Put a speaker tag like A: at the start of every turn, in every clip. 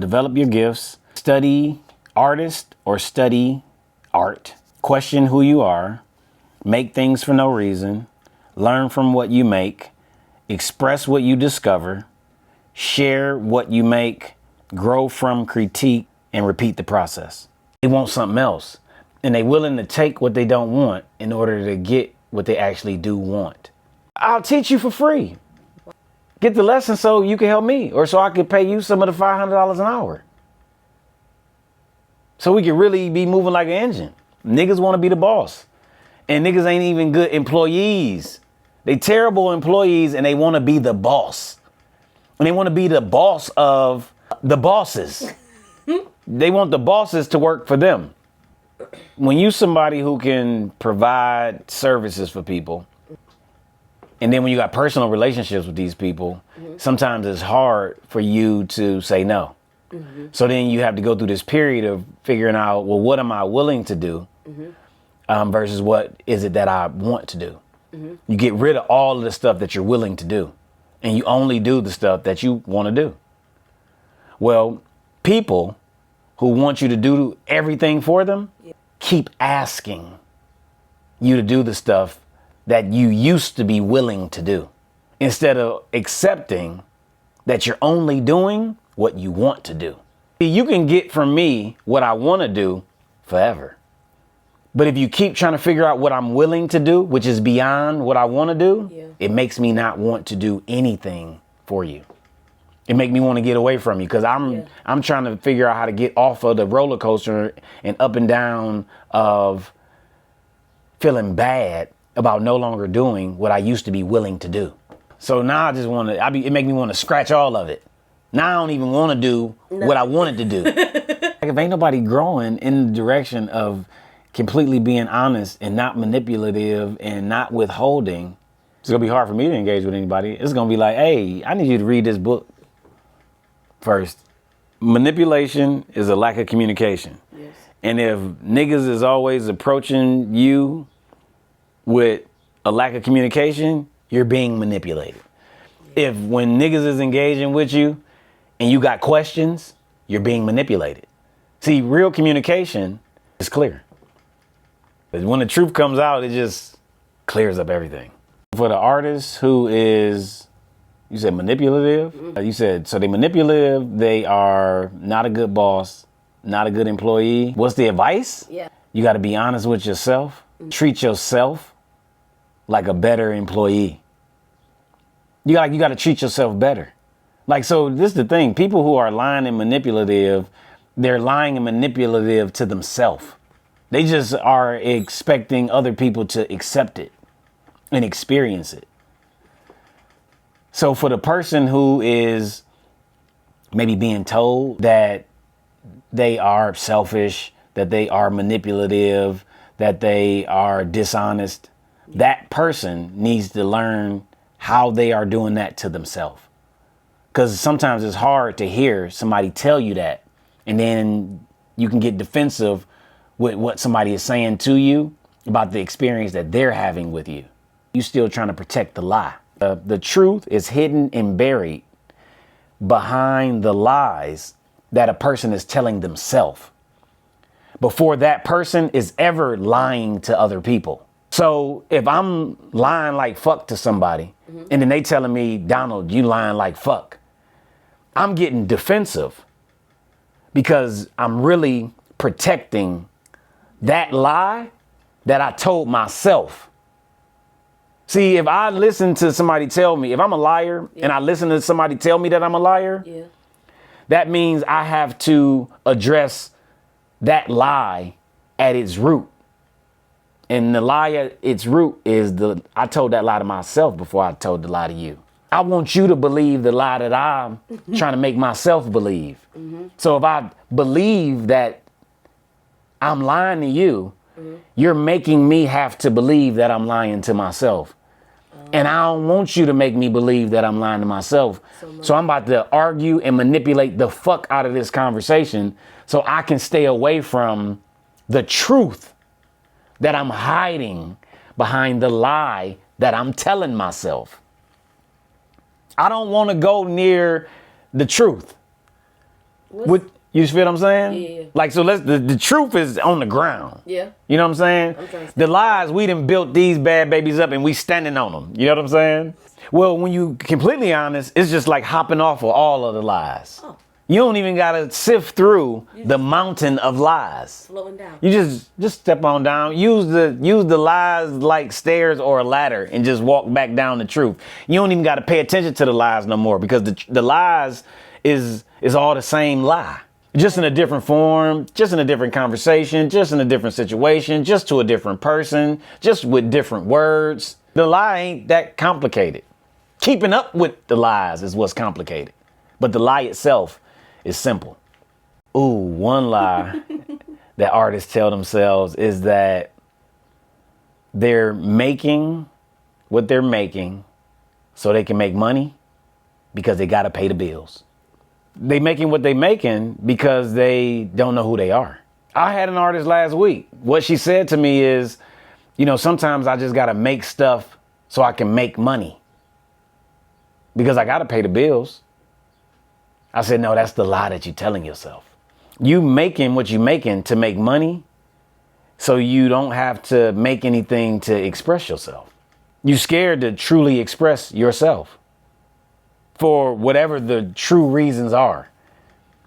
A: develop your gifts, study artist or study art, question who you are, make things for no reason, learn from what you make, express what you discover, share what you make, grow from critique, and repeat the process. They want something else, and they're willing to take what they don't want in order to get what they actually do want. I'll teach you for free. Get the lesson so you can help me, or so I can pay you some of the $500 an hour. So we can really be moving like an engine. Niggas want to be the boss. And niggas ain't even good employees. They terrible employees, and they want to be the boss. And they want to be the boss of the bosses. They want the bosses to work for them. When you somebody who can provide services for people, and then when you got personal relationships with these people, sometimes it's hard for you to say no. So then you have to go through this period of figuring out, well, what am I willing to do versus what is it that I want to do? You get rid of all of the stuff that you're willing to do, and you only do the stuff that you want to do. Well, people who want you to do everything for them keep asking you to do the stuff that you used to be willing to do, instead of accepting that you're only doing what you want to do. You can get from me what I want to do forever. But if you keep trying to figure out what I'm willing to do, which is beyond what I want to do, it makes me not want to do anything for you. It makes me want to get away from you, because I'm trying to figure out how to get off of the roller coaster and up and down of feeling bad about no longer doing what I used to be willing to do. So now I just want to, it makes me want to scratch all of it. Now I don't even want to do what I wanted to do. Like, if ain't nobody growing in the direction of completely being honest and not manipulative and not withholding, it's going to be hard for me to engage with anybody. It's going to be like, hey, I need you to read this book first. Manipulation is a lack of communication. Yes. And if niggas is always approaching you with a lack of communication, you're being manipulated. Yeah. If when niggas is engaging with you and you got questions, you're being manipulated. See, real communication is clear. But when the truth comes out, it just clears up everything. For the artist who is, you said manipulative? You said, so they manipulative, they are not a good boss, not a good employee. What's the advice? Yeah. You got to be honest with yourself. Treat yourself like a better employee. You got to treat yourself better. Like, so this is the thing. People who are lying and manipulative, they're lying and manipulative to themselves. They just are expecting other people to accept it and experience it. So for the person who is maybe being told that they are selfish, that they are manipulative, that they are dishonest, that person needs to learn how they are doing that to themselves. Because sometimes it's hard to hear somebody tell you that, and then you can get defensive with what somebody is saying to you about the experience that they're having with you. You're still trying to protect the lie. The truth is hidden and buried behind the lies that a person is telling themselves before that person is ever lying to other people. So if I'm lying like fuck to somebody, and then they telling me, Donald, you lying like fuck, I'm getting defensive because I'm really protecting that lie that I told myself. See, if I listen to somebody tell me, if I'm a liar and I listen to somebody tell me that I'm a liar, that means I have to address that lie at its root. And the lie at its root is I told that lie to myself before I told the lie to you. I want you to believe the lie that I'm trying to make myself believe. So if I believe that I'm lying to you, you're making me have to believe that I'm lying to myself. And I don't want you to make me believe that I'm lying to myself. So I'm about to argue and manipulate the fuck out of this conversation so I can stay away from the truth that I'm hiding behind the lie that I'm telling myself. I don't want to go near the truth. What you feel what I'm saying?
B: Yeah.
A: Like, so the truth is on the ground.
B: Yeah.
A: You know what I'm saying? The lies, we done built these bad babies up and we standing on them. You know what I'm saying? Well, when you completely honest, it's just like hopping off of all of the lies.
B: Oh.
A: You don't even gotta sift through the mountain of lies.
B: Slowing down.
A: You just step on down. Use the lies like stairs or a ladder and just walk back down the truth. You don't even gotta pay attention to the lies no more, because the lies is all the same lie. Just in a different form, just in a different conversation, just in a different situation, just to a different person, just with different words. The lie ain't that complicated. Keeping up with the lies is what's complicated. But the lie itself is simple. Ooh, one lie that artists tell themselves is that they're making what they're making so they can make money because they got to pay the bills. They making what they making because they don't know who they are. I had an artist last week. What she said to me is, sometimes I just got to make stuff so I can make money because I got to pay the bills. I said, no, that's the lie that you're telling yourself. You making what you making to make money so you don't have to make anything to express yourself. You scared to truly express yourself for whatever the true reasons are.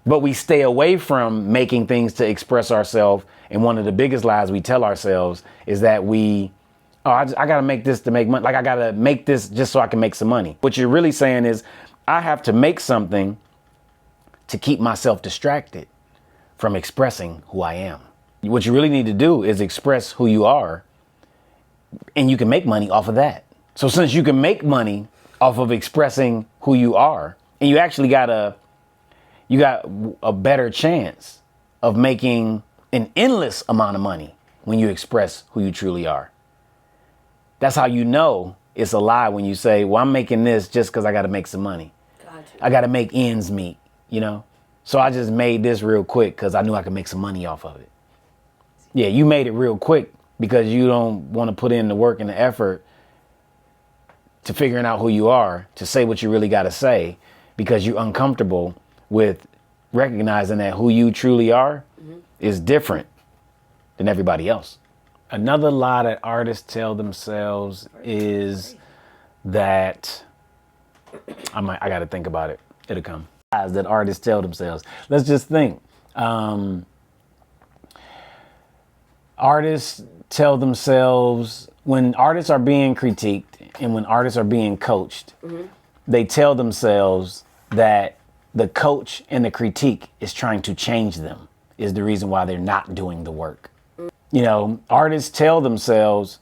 A: But we stay away from making things to express ourselves. And one of the biggest lies we tell ourselves is that I got to make this to make money. Like, I got to make this just so I can make some money. What you're really saying is I have to make something to keep myself distracted from expressing who I am. What you really need to do is express who you are, and you can make money off of that. So since you can make money off of expressing who you are, and you actually got a better chance of making an endless amount of money when you express who you truly are. That's how you know it's a lie when you say, well, I'm making this just because I got to make some money. Gotcha. I got to make ends meet, So I just made this real quick because I knew I could make some money off of it. Yeah, you made it real quick because you don't want to put in the work and the effort to figuring out who you are, to say what you really got to say, because you're uncomfortable with recognizing that who you truly are is different than everybody else. Another lie that artists tell themselves is that I got to think about it. It'll come. Lies that artists tell themselves. Let's just think. Artists tell themselves, when artists are being critiqued and when artists are being coached, they tell themselves that the coach and the critique is trying to change them, is the reason why they're not doing the work. Artists tell themselves,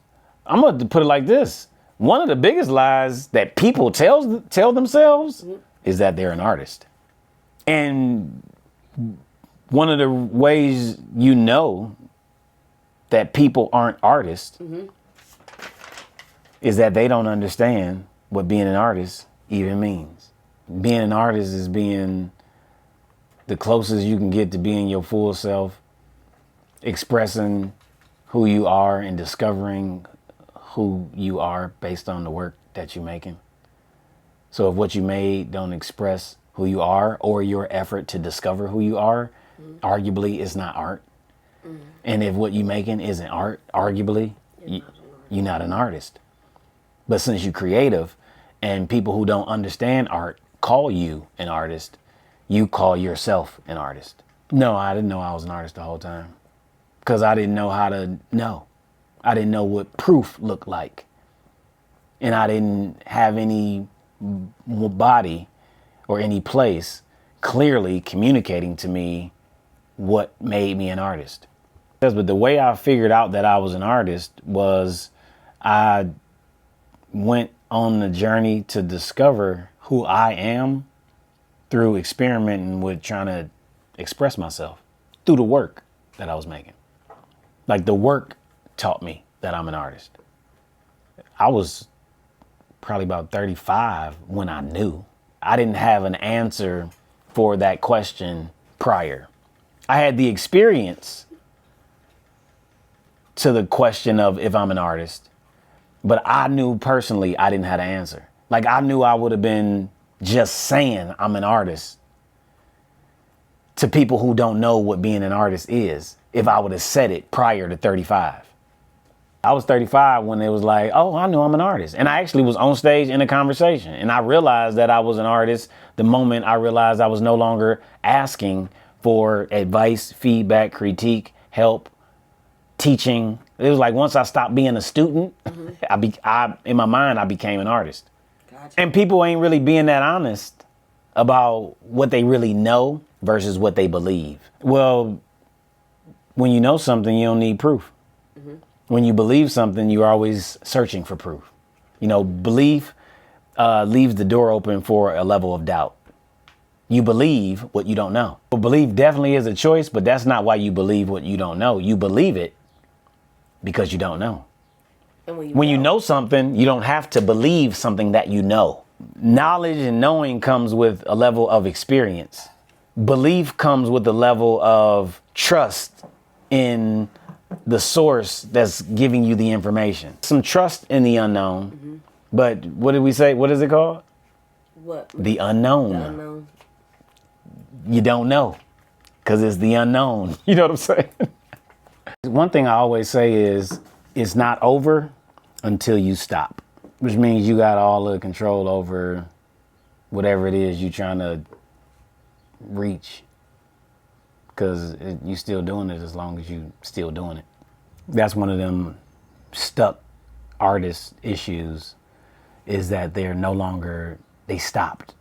A: I'm going to put it like this. One of the biggest lies that people tell themselves is that they're an artist. And one of the ways you know that people aren't artists is that they don't understand what being an artist even means. Being an artist is being the closest you can get to being your full self, expressing who you are and discovering who you are based on the work that you're making. So if what you made don't express who you are, or your effort to discover who you are, arguably it's not art. And if what you're making isn't art, arguably you're not an artist. But since you're creative and people who don't understand art call you an artist, you call yourself an artist. No, I didn't know I was an artist the whole time because I didn't know how to know. I didn't know what proof looked like. And I didn't have any body or any place clearly communicating to me what made me an artist. But the way I figured out that I was an artist was I went on the journey to discover who I am through experimenting with trying to express myself through the work that I was making. Like, the work taught me that I'm an artist. I was probably about 35 when I knew. I didn't have an answer for that question prior. I had the experience to the question of if I'm an artist, but I knew personally I didn't have an answer. Like, I knew I would have been just saying I'm an artist to people who don't know what being an artist is if I would have said it prior to 35. I was 35 when it was like, oh, I know I'm an artist. And I actually was on stage in a conversation. And I realized that I was an artist the moment I realized I was no longer asking for advice, feedback, critique, help, teaching. It was like once I stopped being a student, in my mind, I became an artist. Gotcha. And people ain't really being that honest about what they really know versus what they believe. Well, when you know something, you don't need proof. When you believe something, you're always searching for proof. You know, belief leaves the door open for a level of doubt. You believe what you don't know. Well, belief definitely is a choice, but that's not why you believe what you don't know. You believe it because you don't know. And when you know something, you don't have to believe something that you know. Knowledge and knowing comes with a level of experience. Belief comes with a level of trust in the source that's giving you the information. Some trust in the unknown. But what did we say? What is it called?
B: What?
A: The unknown.
B: The unknown.
A: You don't know because it's the unknown. You know what I'm saying? One thing I always say is it's not over until you stop, which means you got all the control over whatever it is you're trying to reach, because you still doing it as long as you still doing it. That's one of them stuck artist issues, is that they stopped.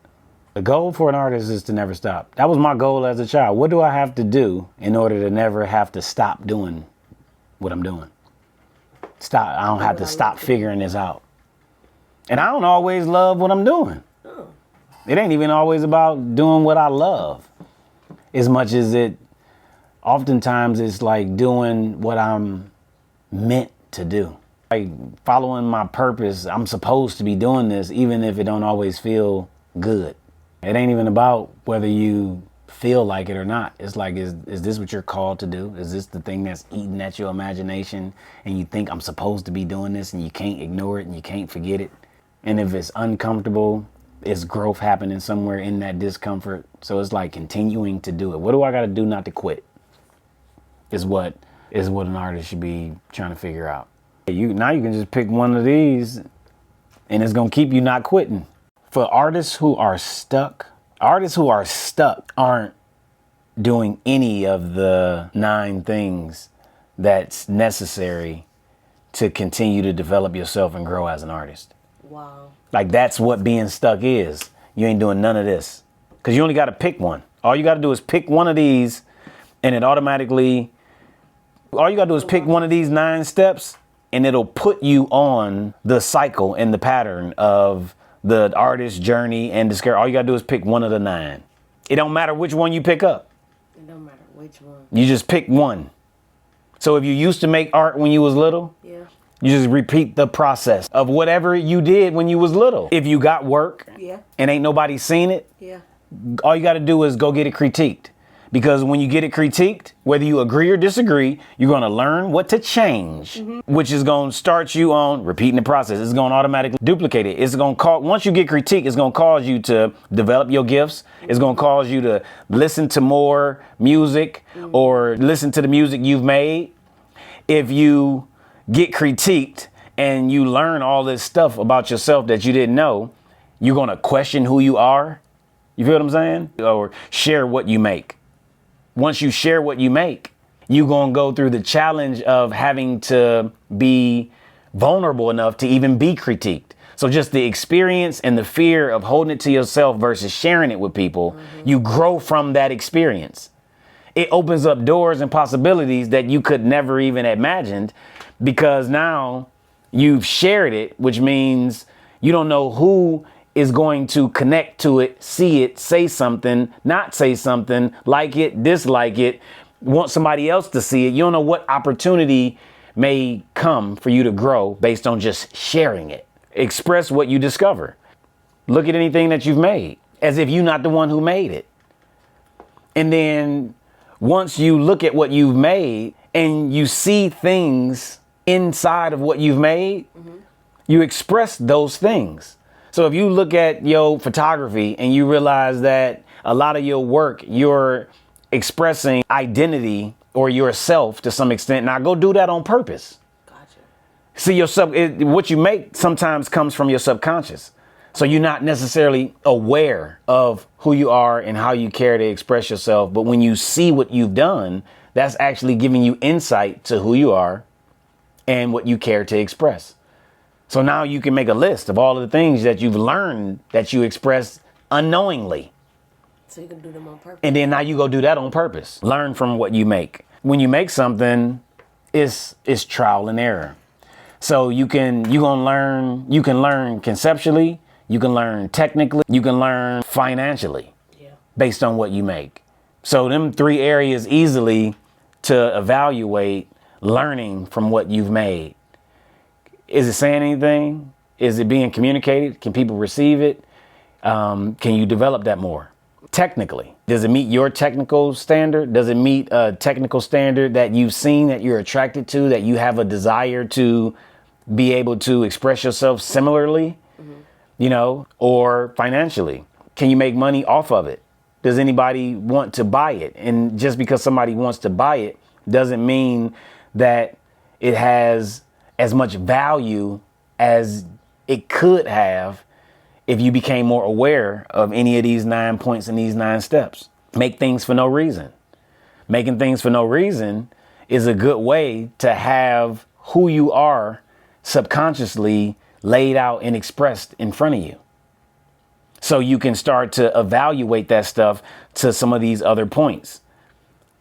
A: The goal for an artist is to never stop. That was my goal as a child. What do I have to do in order to never have to stop doing what I'm doing? I don't have to stop figuring this out. And I don't always love what I'm doing. It ain't even always about doing what I love as much as oftentimes it's like doing what I'm meant to do. Like following my purpose, I'm supposed to be doing this even if it don't always feel good. It ain't even about whether you feel like it or not. It's like, is this what you're called to do? Is this the thing that's eating at your imagination and you think I'm supposed to be doing this and you can't ignore it and you can't forget it? And if it's uncomfortable, is growth happening somewhere in that discomfort? So it's like continuing to do it. What do I got to do not to quit? Is what an artist should be trying to figure out. Now you can just pick one of these and it's going to keep you not quitting. For artists who are stuck aren't doing any of the 9 things that's necessary to continue to develop yourself and grow as an artist.
B: Wow. Like
A: that's what being stuck is. You ain't doing none of this because you only got to pick one. All you got to do is pick one of these and all you got to do is pick one of these 9 steps and it'll put you on the cycle and the pattern of the artist's journey and discover. All you got to do is pick one of the 9. It don't matter which one you pick up.
B: It don't matter which one.
A: You just pick one. So if you used to make art when you was little, you just repeat the process of whatever you did when you was little. If you got work and ain't nobody seen it, all you got to do is go get it critiqued. Because when you get it critiqued, whether you agree or disagree, you're going to learn what to change, which is going to start you on repeating the process. It's going to automatically duplicate it. It's going to once you get critiqued, it's going to cause you to develop your gifts. It's going to cause you to listen to more music or listen to the music you've made. If you get critiqued and you learn all this stuff about yourself that you didn't know, you're going to question who you are. You feel what I'm saying? Or share what you make. Once you share what you make, you're going to go through the challenge of having to be vulnerable enough to even be critiqued. So just the experience and the fear of holding it to yourself versus sharing it with people, you grow from that experience. It opens up doors and possibilities that you could never even imagined, because now you've shared it, which means you don't know who is going to connect to it, see it, say something, not say something, like it, dislike it, want somebody else to see it. You don't know what opportunity may come for you to grow based on just sharing it. Express what you discover. Look at anything that you've made as if you're not the one who made it. And then once you look at what you've made and you see things inside of what you've made, you express those things. So if you look at your photography and you realize that a lot of your work, you're expressing identity or yourself to some extent. Now go do that on purpose.
B: Gotcha.
A: See, what you make sometimes comes from your subconscious. So you're not necessarily aware of who you are and how you care to express yourself. But when you see what you've done, that's actually giving you insight to who you are and what you care to express. So now you can make a list of all of the things that you've learned that you express unknowingly.
B: So you can do them on purpose.
A: And then now you go do that on purpose. Learn from what you make. When you make something, it's trial and error. So you can learn conceptually, you can learn technically, you can learn financially based on what you make. So them 3 areas easily to evaluate learning from what you've made. Is it saying anything? Is it being communicated? Can people receive it? Can you develop that more? Technically, does it meet your technical standard? Does it meet a technical standard that you've seen, that you're attracted to, that you have a desire to be able to express yourself similarly? Or financially, can you make money off of it? Does anybody want to buy it? And just because somebody wants to buy it doesn't mean that it has as much value as it could have if you became more aware of any of these 9 points and these 9 steps. Make things for no reason. Making things for no reason is a good way to have who you are subconsciously laid out and expressed in front of you. So you can start to evaluate that stuff to some of these other points.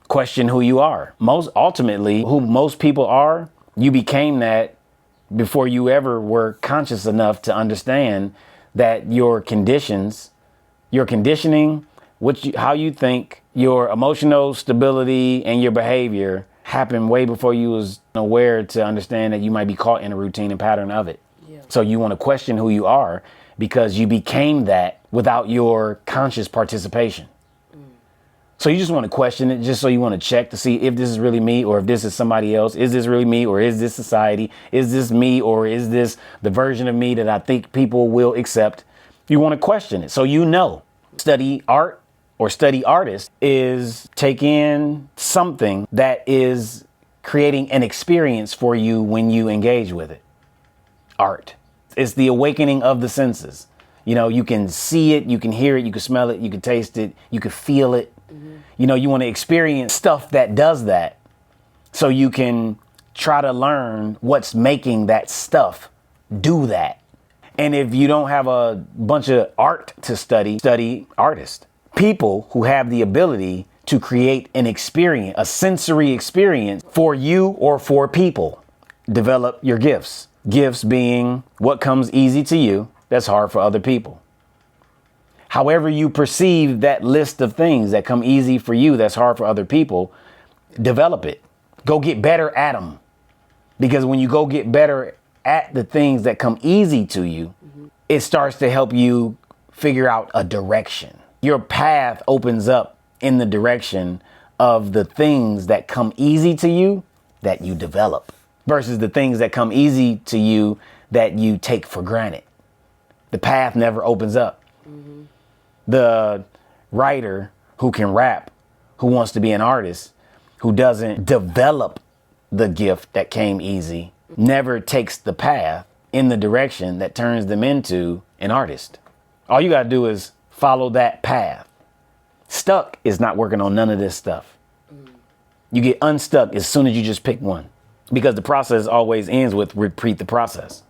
A: Question who you are. Ultimately, who most people are, you became that before you ever were conscious enough to understand that your conditions, your conditioning, how you think, your emotional stability and your behavior happened way before you was aware to understand that you might be caught in a routine and pattern of it. So you want to question who you are because you became that without your conscious participation. So you just want to question it, just so you want to check to see if this is really me or if this is somebody else. Is this really me or is this society? Is this me or is this the version of me that I think people will accept? You want to question it. So study art or study artist is take in something that is creating an experience for you when you engage with it. Art. It's the awakening of the senses. You can see it, you can hear it, you can smell it, you can taste it, you can feel it. You want to experience stuff that does that so you can try to learn what's making that stuff do that. And if you don't have a bunch of art to study artists. People who have the ability to create an experience, a sensory experience for you or for people. Develop your gifts. Gifts being what comes easy to you that's hard for other people. However you perceive that list of things that come easy for you that's hard for other people, develop it. Go get better at them. Because when you go get better at the things that come easy to you, it starts to help you figure out a direction. Your path opens up in the direction of the things that come easy to you that you develop versus the things that come easy to you that you take for granted. The path never opens up. The writer who can rap, who wants to be an artist, who doesn't develop the gift that came easy, never takes the path in the direction that turns them into an artist. All you got to do is follow that path. Stuck is not working on none of this stuff. You get unstuck as soon as you just pick one, because the process always ends with repeat the process.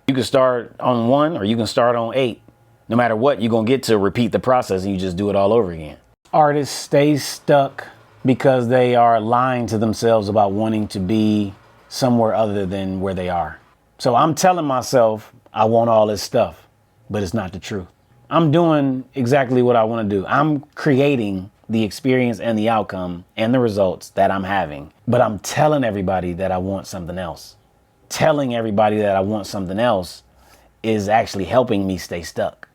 A: You can start on 1 or you can start on 8. No matter what, you're going to get to repeat the process and you just do it all over again. Artists stay stuck because they are lying to themselves about wanting to be somewhere other than where they are. So I'm telling myself I want all this stuff, but it's not the truth. I'm doing exactly what I want to do. I'm creating the experience and the outcome and the results that I'm having, but I'm telling everybody that I want something else. Telling everybody that I want something else is actually helping me stay stuck.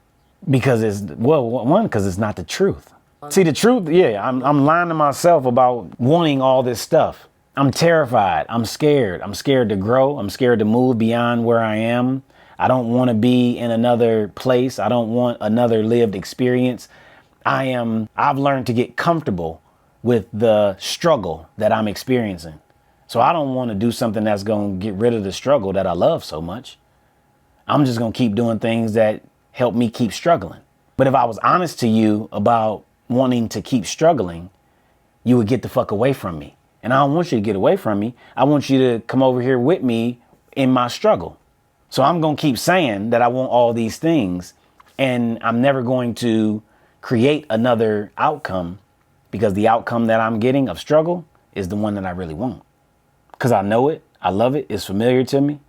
A: Because because it's not the truth. See, the truth, I'm lying to myself about wanting all this stuff. I'm terrified. I'm scared. I'm scared to grow. I'm scared to move beyond where I am. I don't want to be in another place. I don't want another lived experience. I've learned to get comfortable with the struggle that I'm experiencing. So I don't want to do something that's going to get rid of the struggle that I love so much. I'm just going to keep doing things that help me keep struggling. But if I was honest to you about wanting to keep struggling, you would get the fuck away from me. And I don't want you to get away from me. I want you to come over here with me in my struggle. So I'm going to keep saying that I want all these things, and I'm never going to create another outcome, because the outcome that I'm getting of struggle is the one that I really want. Because I know it, I love it, it's familiar to me.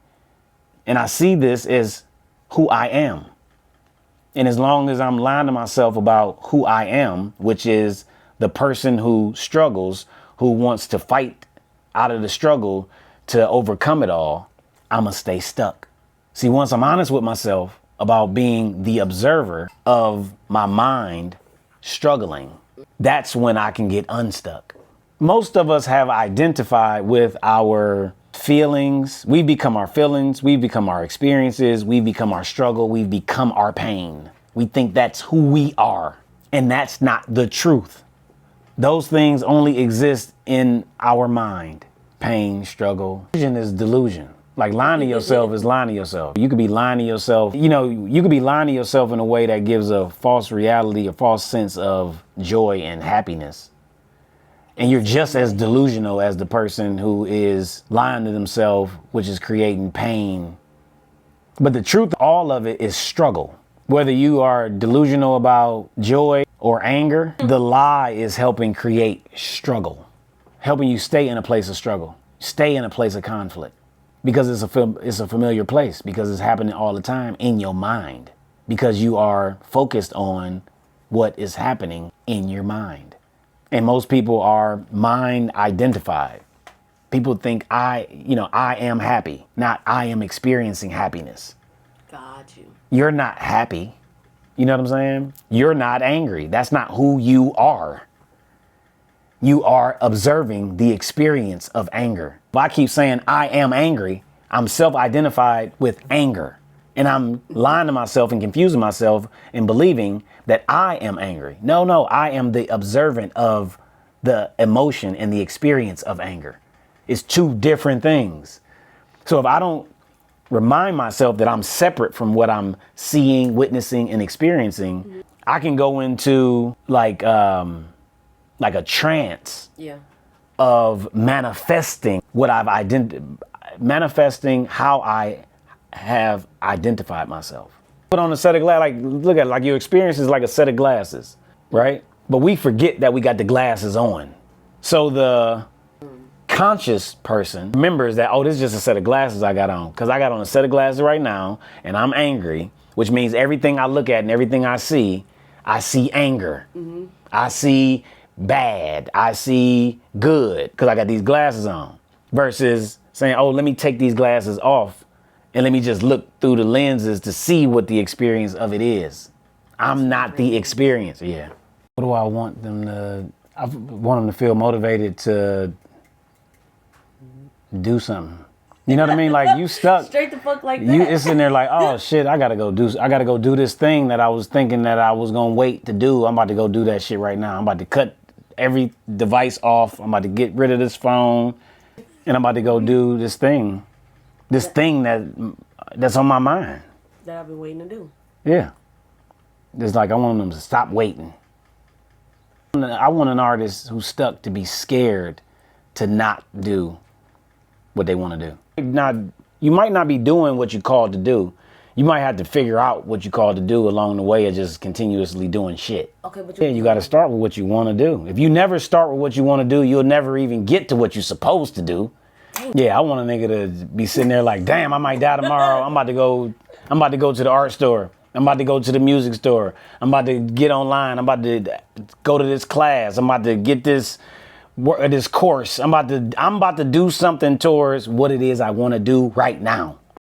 A: And I see this as who I am. And as long as I'm lying to myself about who I am, which is the person who struggles, who wants to fight out of the struggle to overcome it all, I'm gonna stay stuck. See, once I'm honest with myself about being the observer of my mind struggling, that's when I can get unstuck. Most of us have identified with our feelings. We become our feelings. We become our experiences. We become our struggle. We become our pain. We think that's who we are. And that's not the truth. Those things only exist in our mind. Pain, struggle. Delusion is delusion. Like lying to yourself is lying to yourself. You could be lying to yourself. You could be lying to yourself in a way that gives a false reality, a false sense of joy and happiness. And you're just as delusional as the person who is lying to themselves, which is creating pain. But the truth, all of it is struggle. Whether you are delusional about joy or anger, the lie is helping create struggle, helping you stay in a place of struggle, stay in a place of conflict, because it's a familiar place, because it's happening all the time in your mind, because you are focused on what is happening in your mind. And most people are mind identified. People think I am happy, not I am experiencing happiness.
B: Got you.
A: You're not happy. You know what I'm saying? You're not angry. That's not who you are. You are observing the experience of anger. If I keep saying I am angry, I'm self-identified with anger. And I'm lying to myself and confusing myself and believing that I am angry. No, I am the observant of the emotion and the experience of anger. It's two different things. So if I don't remind myself that I'm separate from what I'm seeing, witnessing, and experiencing, I can go into like a trance of manifesting what manifesting how I have identified myself. Put on a set of glasses, look at it, like your experience is like a set of glasses, right? But we forget that we got the glasses on. So the conscious person remembers that, oh, this is just a set of glasses I got on, because I got on a set of glasses right now and I'm angry, which means everything I look at and everything I see anger. Mm-hmm. I see bad. I see good, because I got these glasses on, versus saying, oh, let me take these glasses off and let me just look through the lenses to see what the experience of it is. I'm not the experience. Yeah. What do I want them to? I want them to feel motivated to do something. You know what I mean? Like, you stuck.
B: Straight the fuck like that.
A: It's in there like, oh shit, I gotta go do this thing that I was thinking that I was gonna wait to do. I'm about to go do that shit right now. I'm about to cut every device off. I'm about to get rid of this phone, and I'm about to go do this thing. This thing that's on my mind.
B: That I've been waiting to do.
A: Yeah. It's like I want them to stop waiting. I want an artist who's stuck to be scared to not do what they want to do. You might not be doing what you called to do. You might have to figure out what you called to do along the way of just continuously doing shit.
B: Okay, but
A: you got to start with what you want to do. If you never start with what you want to do, you'll never even get to what you're supposed to do. Yeah, I want a nigga to be sitting there like, damn, I might die tomorrow. I'm about to go to the art store. I'm about to go to the music store. I'm about to get online. I'm about to go to this class. I'm about to get this course. I'm about to do something towards what it is I want to do right now.